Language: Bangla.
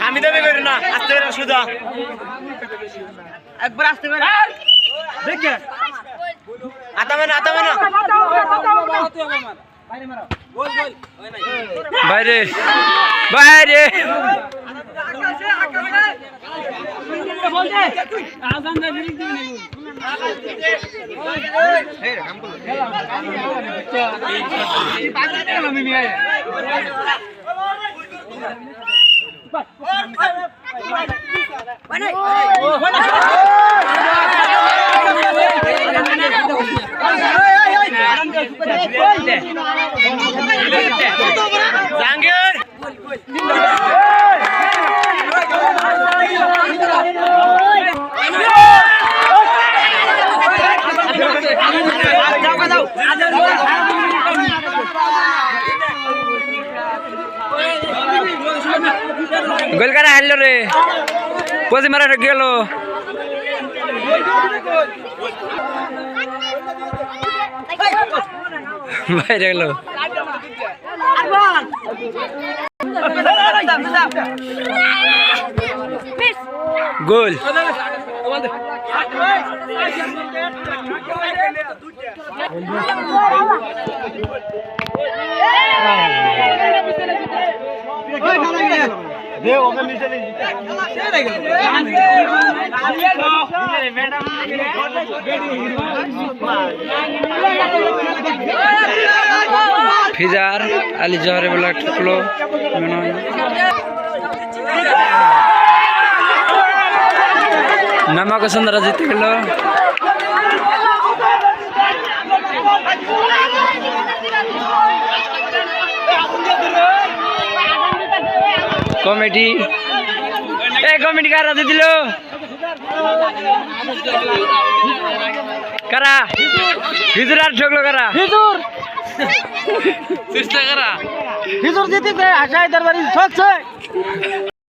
আমি দেবে করি না আস্তে করে সুদা একবার আস্তে করে দেখে আতাবে না বাইরে বাইরে জাহাঙ্গীর গোল কারা হারলো রে পজি মারা গেল বাইরে গেল গোল ফিজার আলী জহরে বলে ঠুকলো নামা কসন্দরা জিতে গেল কমিটি কমিটি কারা দিল কারা হিজুর আর ঠকলো কারা হিজুর চেষ্টা কারা হিজুর জিতে আশাই দরবারি ঠকছে